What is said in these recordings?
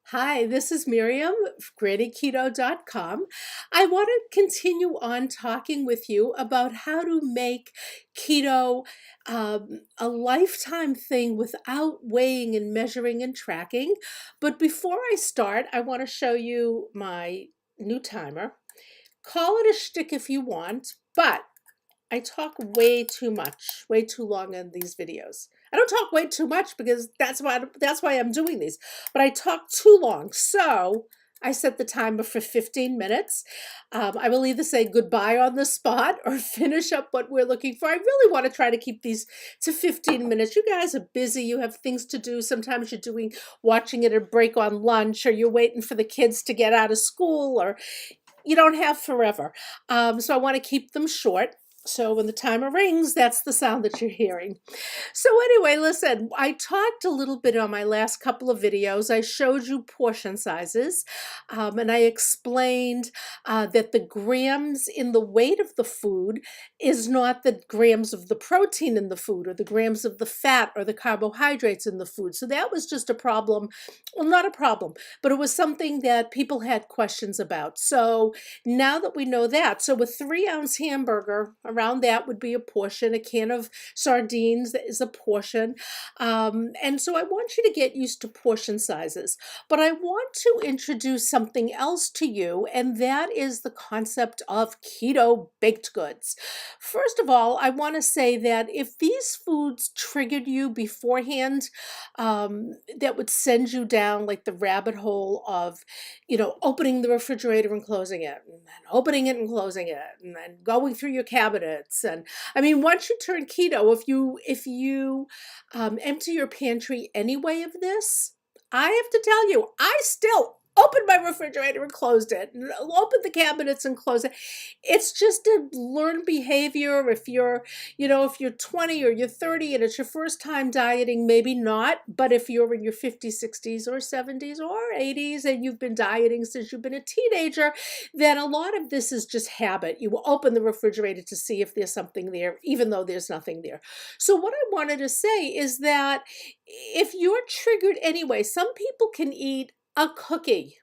Hi, this is Miriam, GrannyKeto.com. I want to continue on talking with you about how to make keto a lifetime thing without weighing and measuring and tracking. But before I start, I want to show you my new timer. Call it a shtick if you want, but I talk way too much, way too long in these videos. I don't talk way too much because that's why I'm doing these. But I talk too long. So I set the timer for 15 minutes. I will either say goodbye on the spot or finish up what we're looking for. I really want to try to keep these to 15 minutes. You guys are busy. You have things to do. Sometimes you're watching it at a break on lunch, or you're waiting for the kids to get out of school, or you don't have forever. So I want to keep them short. So when the timer rings, that's the sound that you're hearing. So anyway, listen, I talked a little bit on my last couple of videos. I showed you portion sizes, and I explained that the grams in the weight of the food is not the grams of the protein in the food or the grams of the fat or the carbohydrates in the food. So that was just a problem. Well, not a problem, but it was something that people had questions about. So now that we know that, so a 3-ounce hamburger, around that would be a portion. A can of sardines is a portion. And so I want you to get used to portion sizes. But I want to introduce something else to you, and that is the concept of keto baked goods. First of all, I want to say that if these foods triggered you beforehand, that would send you down like the rabbit hole of, opening the refrigerator and closing it, and then opening it and closing it, and then going through your cabinets. And I mean, once you turn keto, if you empty your pantry anyway of this, I have to tell you, I still opened my refrigerator and closed it, and opened the cabinets and closed it. It's just a learned behavior. If you're 20 or you're 30 and it's your first time dieting, maybe not. But if you're in your 50s, 60s, or 70s, or 80s, and you've been dieting since you've been a teenager, then a lot of this is just habit. You will open the refrigerator to see if there's something there, even though there's nothing there. So what I wanted to say is that if you're triggered anyway, some people can eat a cookie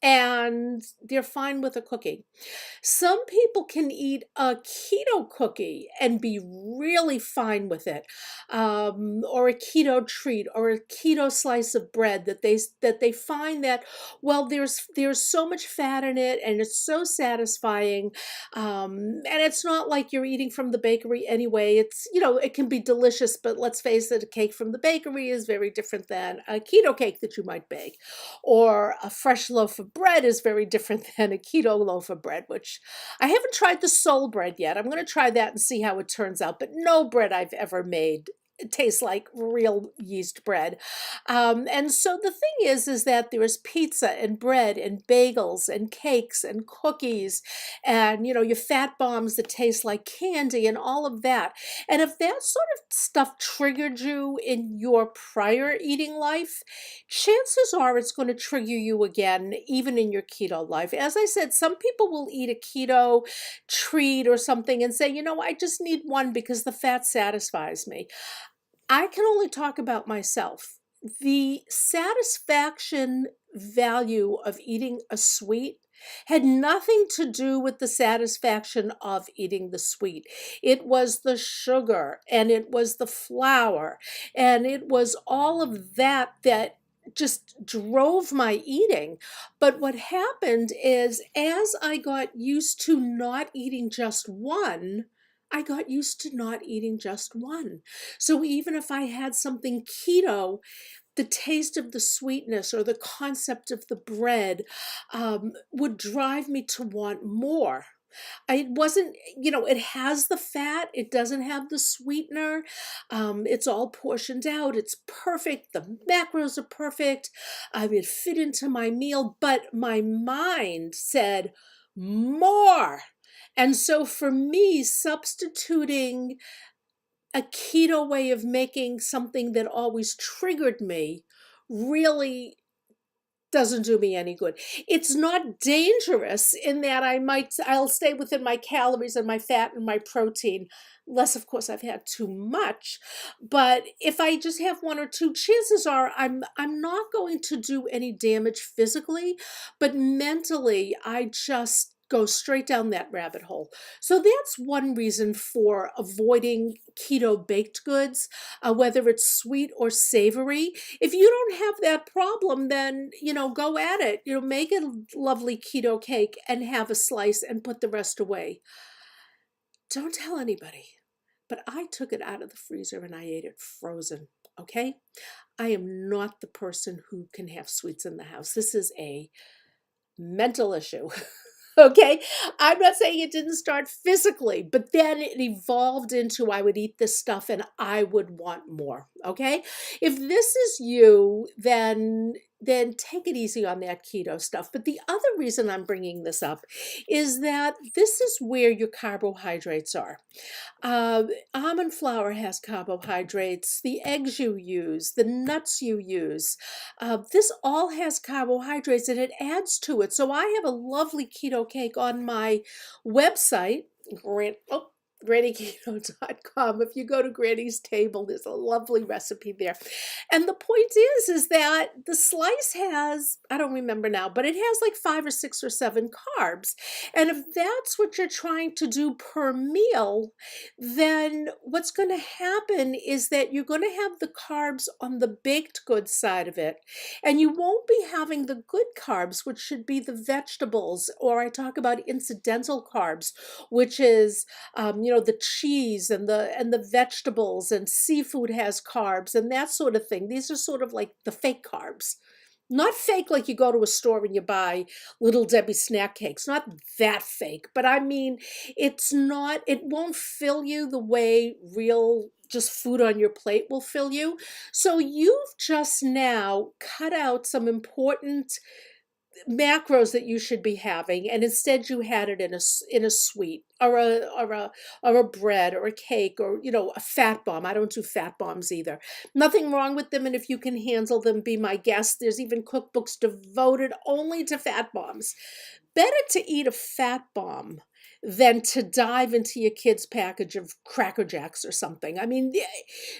and they're fine with a cookie. Some people can eat a keto cookie and be really fine with it, or a keto treat, or a keto slice of bread that they find that, well, there's so much fat in it and it's so satisfying, and it's not like you're eating from the bakery anyway. It can be delicious, but let's face it, a cake from the bakery is very different than a keto cake that you might bake, or a fresh loaf of bread is very different than a keto loaf of bread, which I haven't tried the soul bread yet. I'm going to try that and see how it turns out, but no bread I've ever made tastes like real yeast bread. And so the thing is that there is pizza and bread and bagels and cakes and cookies and, your fat bombs that taste like candy and all of that. And if that sort of stuff triggered you in your prior eating life, chances are it's going to trigger you again, even in your keto life. As I said, some people will eat a keto treat or something and say, I just need one because the fat satisfies me. I can only talk about myself. The satisfaction value of eating a sweet had nothing to do with the satisfaction of eating the sweet. It was the sugar, and it was the flour, and it was all of that just drove my eating. But what happened is, as I got used to not eating just one, I got used to not eating just one. So even if I had something keto, the taste of the sweetness or the concept of the bread would drive me to want more. It wasn't, it has the fat, it doesn't have the sweetener. It's all portioned out, it's perfect, the macros are perfect. It fit into my meal, but my mind said more. And so for me, substituting a keto way of making something that always triggered me really doesn't do me any good. It's not dangerous in that I'll stay within my calories and my fat and my protein, unless of course I've had too much. But if I just have one or two, chances are I'm not going to do any damage physically, but mentally I just go straight down that rabbit hole. So that's one reason for avoiding keto baked goods, whether it's sweet or savory. If you don't have that problem, then, go at it. Make a lovely keto cake and have a slice and put the rest away. Don't tell anybody. But I took it out of the freezer and I ate it frozen. Okay? I am not the person who can have sweets in the house. This is a mental issue. Okay, I'm not saying it didn't start physically, but then it evolved into I would eat this stuff and I would want more. Okay, if this is you, then take it easy on that keto stuff. But the other reason I'm bringing this up is that this is where your carbohydrates are. Almond flour has carbohydrates, the eggs you use, the nuts you use. This all has carbohydrates and it adds to it. So I have a lovely keto cake on my website, grannyketo.com. If you go to Granny's table, there's a lovely recipe there. And the point is that the slice has, I don't remember now, but it has like 5 or 6 or 7 carbs. And if that's what you're trying to do per meal, then what's going to happen is that you're going to have the carbs on the baked goods side of it. And you won't be having the good carbs, which should be the vegetables, or I talk about incidental carbs, which is the cheese and the vegetables, and seafood has carbs and that sort of thing. These are sort of like the fake carbs. Not fake like you go to a store and you buy Little Debbie snack cakes. Not that fake, but I mean, it won't fill you the way real just food on your plate will fill you. So you've just now cut out some important macros that you should be having, and instead you had it in a sweet or a bread or a cake or a fat bomb. I don't do fat bombs either. Nothing wrong with them, and if you can handle them, be my guest. There's even cookbooks devoted only to fat bombs. Better to eat a fat bomb than to dive into your kid's package of Cracker Jacks or something. I mean,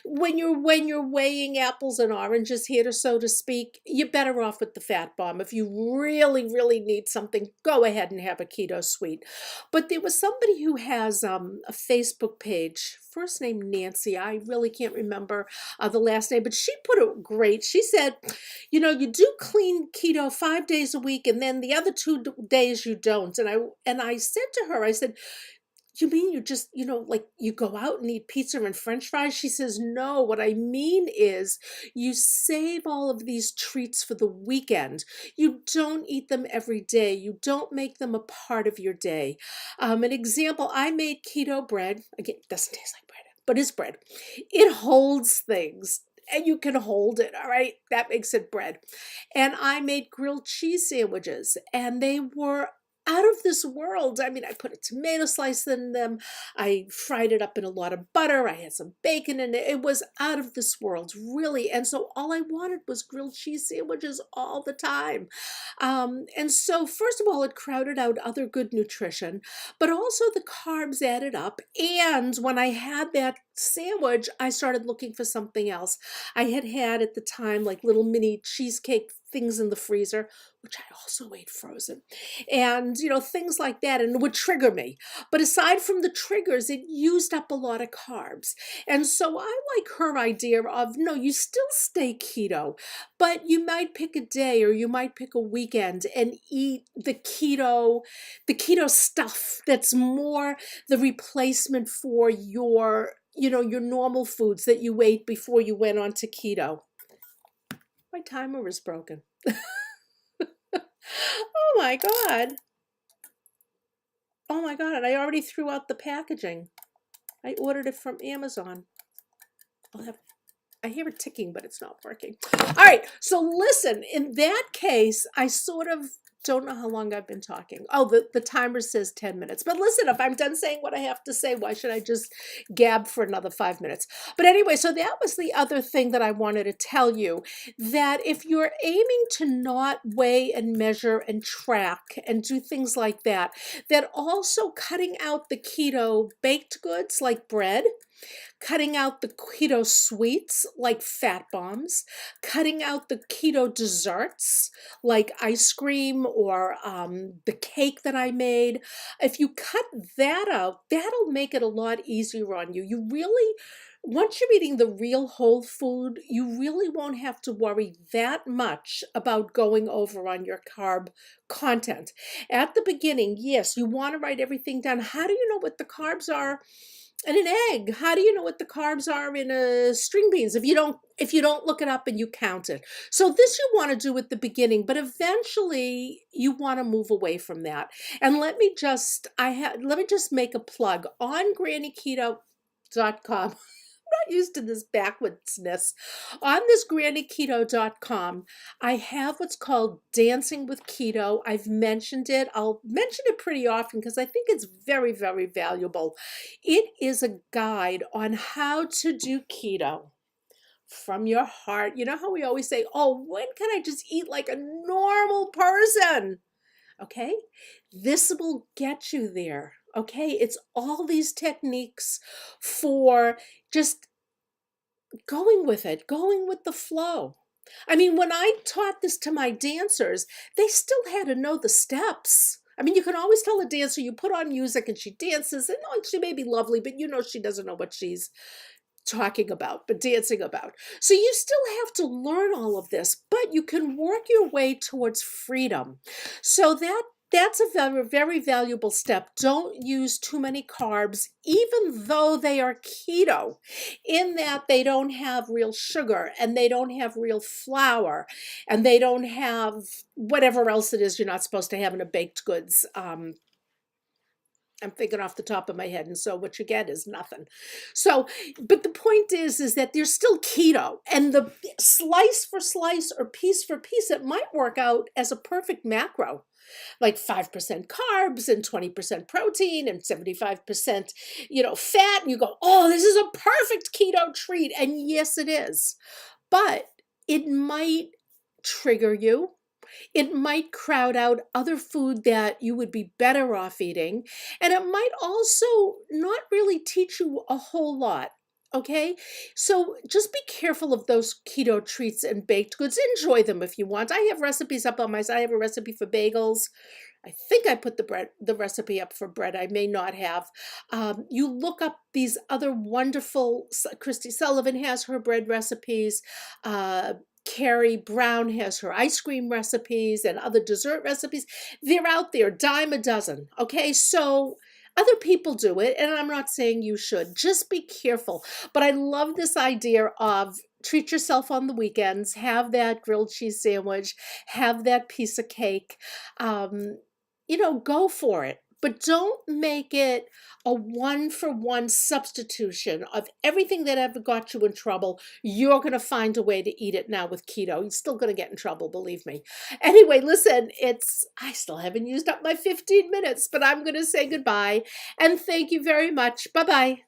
when you're weighing apples and oranges here, so to speak, you're better off with the fat bomb. If you really, really need something, go ahead and have a keto sweet. But there was somebody who has a Facebook page, first name Nancy. I really can't remember the last name, but she put it great. She said, you do clean keto 5 days a week, and then the other 2 days you don't. And I said to her, I said, you mean you just, like you go out and eat pizza and French fries? She says, no, what I mean is you save all of these treats for the weekend. You don't eat them every day. You don't make them a part of your day. An example, I made keto bread. Again, it doesn't taste like bread, but it's bread. It holds things. And you can hold it, all right? That makes it bread. And I made grilled cheese sandwiches, and they were out of this world. I mean, I put a tomato slice in them. I fried it up in a lot of butter. I had some bacon in it. It was out of this world, really. And so all I wanted was grilled cheese sandwiches all the time. And so first of all, it crowded out other good nutrition, but also the carbs added up. And when I had that sandwich, I started looking for something else. I had at the time like little mini cheesecake things in the freezer, which I also ate frozen, and things like that, and it would trigger me. But aside from the triggers, it used up a lot of carbs. And so I like her idea of, no, you still stay keto, but you might pick a day or you might pick a weekend and eat the keto stuff that's more the replacement for your normal foods that you ate before you went on to keto. My timer is broken. Oh my God. Oh my God. And I already threw out the packaging. I ordered it from Amazon. I hear it ticking, but it's not working. All right. So listen, in that case, I sort of don't know how long I've been talking. Oh, the timer says 10 minutes. But listen, if I'm done saying what I have to say, why should I just gab for another 5 minutes? But anyway, so that was the other thing that I wanted to tell you, that if you're aiming to not weigh and measure and track and do things like that, that also cutting out the keto baked goods like bread, cutting out the keto sweets like fat bombs, cutting out the keto desserts like ice cream or the cake that I made. If you cut that out, that'll make it a lot easier on you. You really, once you're eating the real whole food, you really won't have to worry that much about going over on your carb content. At the beginning, yes, you want to write everything down. How do you know what the carbs are in an egg? How do you know what the carbs are in a string beans if you don't look it up and you count it? So this you want to do at the beginning, but eventually you want to move away from that. And let me just make a plug on grannyketo.com. Not used to this backwardsness. On this grannyketo.com, I have what's called Dancing with Keto. I've mentioned it. I'll mention it pretty often because I think it's very, very valuable. It is a guide on how to do keto from your heart. You know how we always say, oh, when can I just eat like a normal person? Okay, this will get you there. Okay, it's all these techniques for just going with it, going with the flow. I mean, when I taught this to my dancers, they still had to know the steps. I mean, you can always tell a dancer, you put on music and she dances, and oh, she may be lovely, but you know she doesn't know what she's talking about, but dancing about. So you still have to learn all of this, but you can work your way towards freedom. So that's a very, very valuable step. Don't use too many carbs, even though they are keto, in that they don't have real sugar and they don't have real flour and they don't have whatever else it is you're not supposed to have in a baked goods. I'm thinking off the top of my head, and so what you get is nothing. So, but the point is that they're still keto, and the slice for slice or piece for piece, it might work out as a perfect macro, like 5% carbs and 20% protein and 75%, fat. And you go, oh, this is a perfect keto treat. And yes, it is, but it might trigger you. It might crowd out other food that you would be better off eating. And it might also not really teach you a whole lot. Okay, so just be careful of those keto treats and baked goods. Enjoy them if you want. I have recipes up on my site. I have a recipe for bagels. I think I put the recipe up for bread. I may not have. You look up these other wonderful. Christy Sullivan has her bread recipes. Carrie Brown has her ice cream recipes and other dessert recipes. They're out there, dime a dozen. Okay, so other people do it, and I'm not saying you should. Just be careful. But I love this idea of treat yourself on the weekends, have that grilled cheese sandwich, have that piece of cake. Go for it. But don't make it a one-for-one substitution of everything that ever got you in trouble. You're going to find a way to eat it now with keto. You're still going to get in trouble, believe me. Anyway, listen, I still haven't used up my 15 minutes, but I'm going to say goodbye. And thank you very much. Bye-bye.